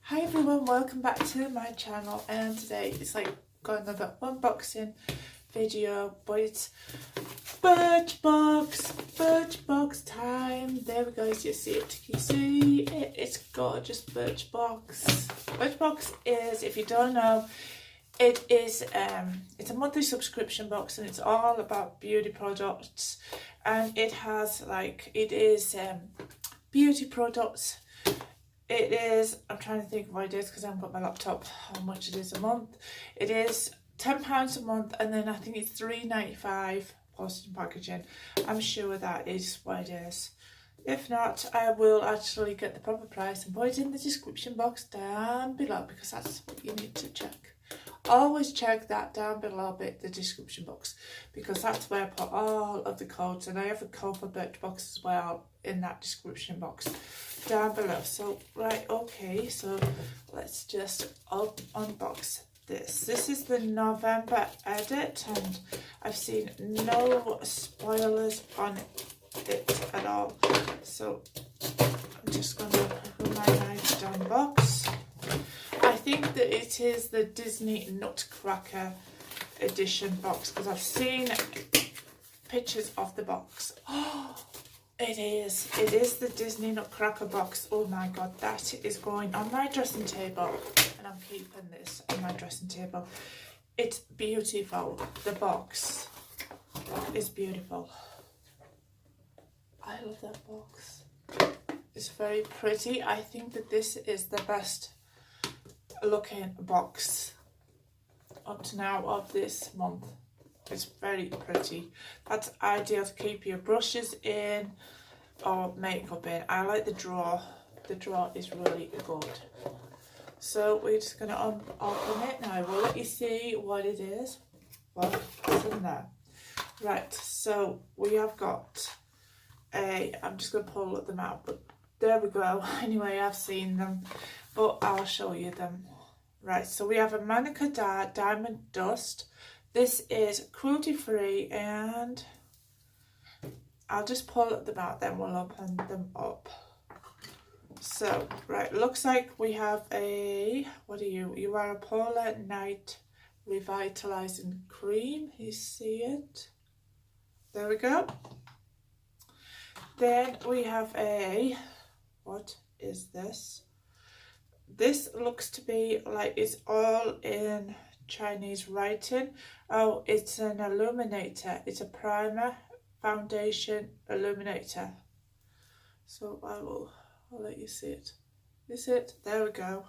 Hi everyone, welcome back to my channel, and today it's like got another unboxing video, but it's Birchbox time. There we go, as you see it, you see it, it's gorgeous. Birchbox is, if you don't know, it is it's a monthly subscription box, and it's all about beauty products, and it has beauty products. It is, I'm trying to think of what it is because I haven't got my laptop, how much it is a month. It is £10 a month, and then I think it's £3.95 postage and packaging. I'm sure that is what it is. If not, I will actually get the proper price and put it in the description box down below, because that's what you need to check. Always check that down below the description box, because that's where I put all of the codes, and I have a code for Birchbox as well in that description box down below. So right, okay, so let's just unbox this. This is the November edit, and I've seen no spoilers on it at all, so I'm just going to put my knife down the box. I think that it is the Disney Nutcracker edition box, because I've seen pictures of the box. Oh, it is the Disney Nutcracker box. Oh my god, that is going on my dressing table, and I'm keeping this on my dressing table. It's beautiful. The box is beautiful. I love that box. It's very pretty. I think that this is the best looking box up to now of this month. It's very pretty. That's ideal to keep your brushes in or makeup in. I like the drawer. The drawer is really good. So we're just going to open it now. We'll let you see what it is. What's in there. Right, so we have got I'm just going to pull them out, but there we go. Anyway, I've seen them, but I'll show you them. Right, so we have a Manica Diamond Dust. This is cruelty free, and I'll just pull them out, then we'll open them up. So, right, looks like we have a, what are you? You are a Polar Night Revitalizing Cream. You see it? There we go. Then we have a, what is this? This looks to be like it's all in Chinese writing. Oh, it's an illuminator. It's a primer, foundation, illuminator. So I'll let you see it. Is it? There we go.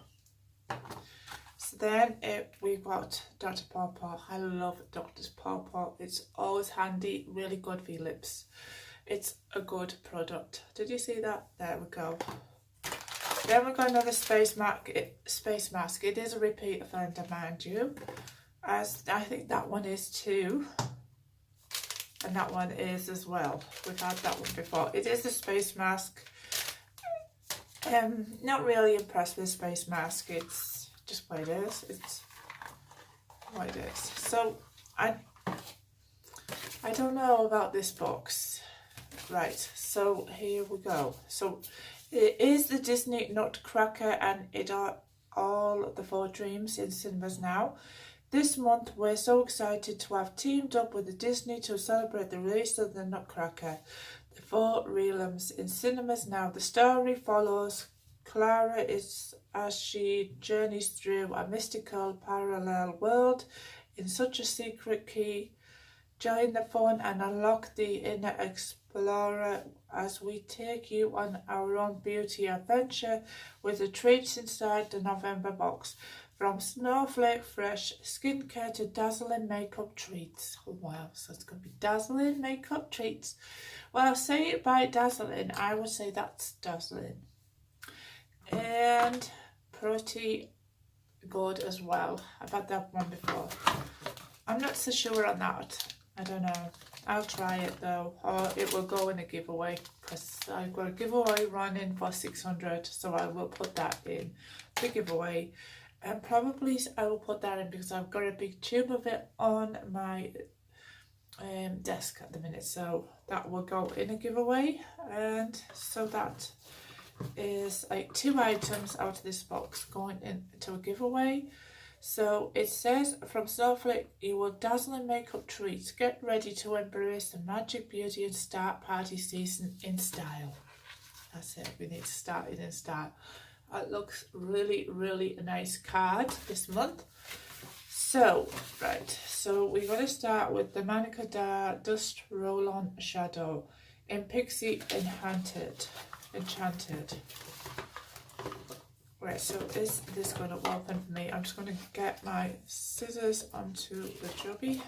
So then we've got Dr. Pawpaw. I love Dr. Pawpaw. It's always handy, really good for your lips. It's a good product. Did you see that? There we go. Then we've got another space mask. It is a repeat offender, mind you, as I think that one is too, and that one is as well. We've had that one before. It is a space mask. Not really impressed with the space mask. It's just what it is. It's what it is. So I don't know about this box. Right, so here we go. So it is the Disney Nutcracker, and it are all the 4 Dreams in cinemas now. This month we're so excited to have teamed up with the Disney to celebrate the release of the Nutcracker. The 4 realms in cinemas now. The story follows Clara as she journeys through a mystical parallel world in such a secret key. Join the fun and unlock the inner explorer as we take you on our own beauty adventure with the treats inside the November box. From snowflake fresh skincare to dazzling makeup treats. Oh wow, so it's going to be dazzling makeup treats. Well, say it by dazzling, I would say that's dazzling. And pretty good as well. I've had that one before. I'm not so sure on that. I don't know. I'll try it though, or it will go in a giveaway, because I've got a giveaway running for 600, so I will put that in the giveaway, and probably I will put that in because I've got a big tube of it on my desk at the minute, so that will go in a giveaway, and so that is like 2 items out of this box going into a giveaway. So it says, from Snowflake, you will dazzling makeup treats. Get ready to embrace the magic, beauty and start party season in style. That's it, we need to start it in style. It looks really, really a nice card this month. So, right, so we're going to start with the Manica Da Dust Roll-On Shadow in Pixie Enchanted. Right, so is this going to open for me? I'm just going to get my scissors onto the jobby.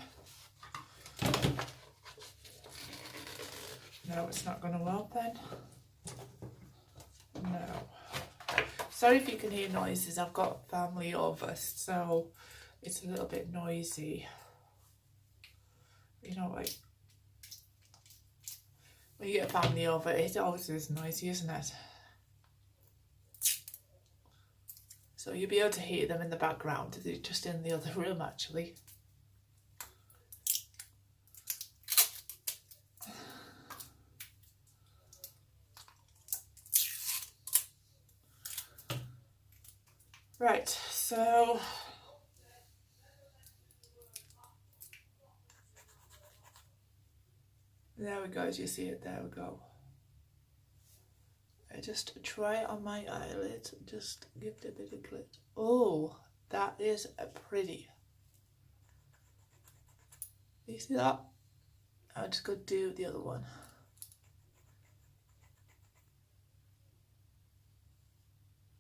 No, it's not going to open. No. Sorry if you can hear noises. I've got family over, so it's a little bit noisy. You know, like when you get family over, it always is noisy, isn't it? So you'll be able to hear them in the background. They're just in the other room, actually. Right, so there we go, as you see it, there we go. I just try it on my eyelid, just give it a bit of glitter. Oh, that is pretty. You see that? I'm just going to do the other one.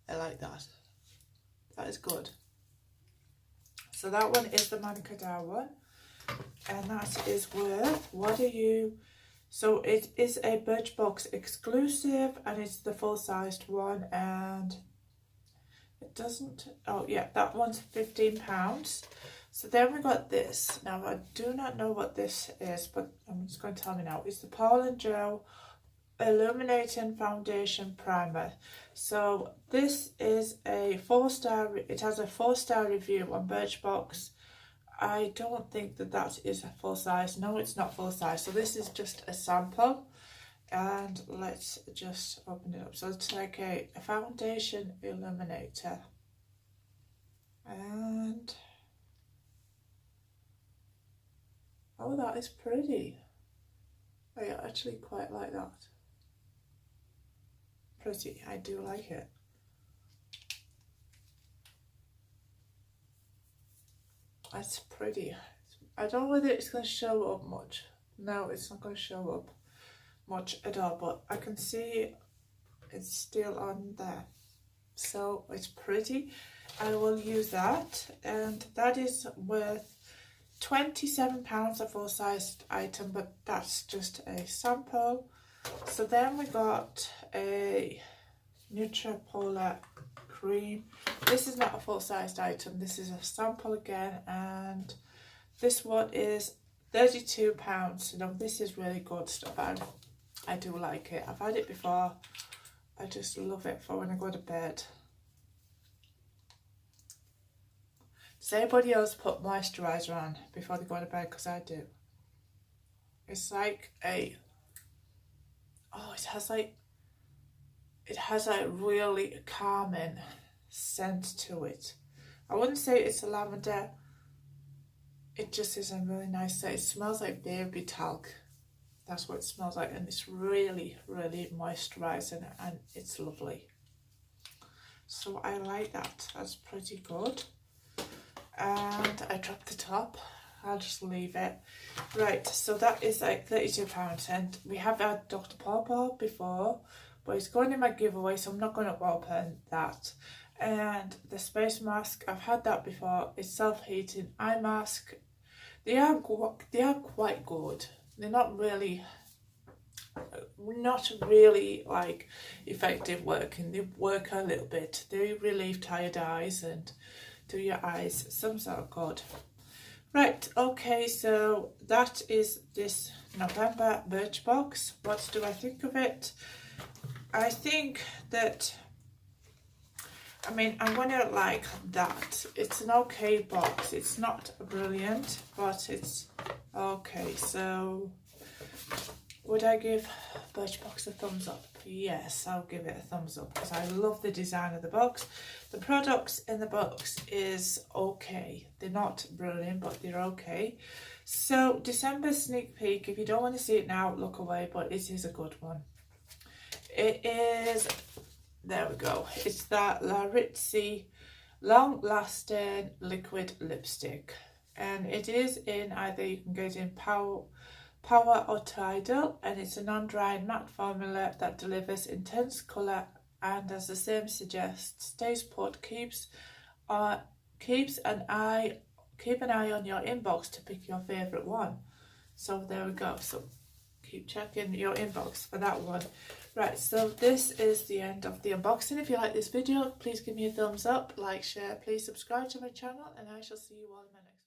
I like that. That is good. So that one is the Manica Da one. And that is worth, what are you... So it is a Birchbox exclusive and it's the full-sized one, and it doesn't, oh yeah, that one's £15. So then we got this. Now I do not know what this is, but I'm just going to tell me now. It's the Paul & Joe Illuminating Foundation Primer. So this is a 4-star, it has a 4-star review on Birchbox. I don't think that that is a full size. No, it's not full size. So this is just a sample. And let's just open it up. So it's like a foundation illuminator. And oh, that is pretty. I actually quite like that. Pretty. I do like it. That's pretty. I don't know whether it's going to show up much. No, it's not going to show up much at all, but I can see it's still on there. So it's pretty. I will use that, and that is worth £27, a full-sized item, but that's just a sample. So then we got a Nutripolar cream. This is not a full-sized item, this is a sample again, and this one is £32. Now this is really good stuff. I do like it. I've had it before. I just love it for when I go to bed. Does anybody else put moisturiser on before they go to bed? Because I do. It's like a, oh, it has like really calming scent to it. I wouldn't say it's a lavender. It just is a really nice scent. It smells like baby talc. That's what it smells like, and it's really, really moisturising, and it's lovely. So I like that. That's pretty good. And I dropped the top. I'll just leave it. Right, so that is like £32, and we have had Dr. Pawpaw before, but it's going in my giveaway, so I'm not going to open that. And the space mask, I've had that before. It's self-heating eye mask. They are quite good. They're not really like effective working. They work a little bit. They relieve tired eyes and do your eyes some sort of good. Right, okay, so that is this November Birchbox. What do I think of it? I think that, I mean, I'm going to like that. It's an okay box. It's not brilliant, but it's okay. So would I give Birchbox a thumbs up? Yes, I'll give it a thumbs up because I love the design of the box. The products in the box is okay. They're not brilliant, but they're okay. So December sneak peek, if you don't want to see it now, look away, but it is a good one. It is, there we go, it's that La Ritzy long lasting liquid lipstick, and it is in either, you can get in Power or Tidal, and it's a non-drying matte formula that delivers intense colour and, as the name suggests, stays put, keep an eye on your inbox to pick your favourite one. So there we go, so keep checking your inbox for that one. Right, so this is the end of the unboxing. If you like this video, please give me a thumbs up, like, share, please subscribe to my channel, and I shall see you all in my next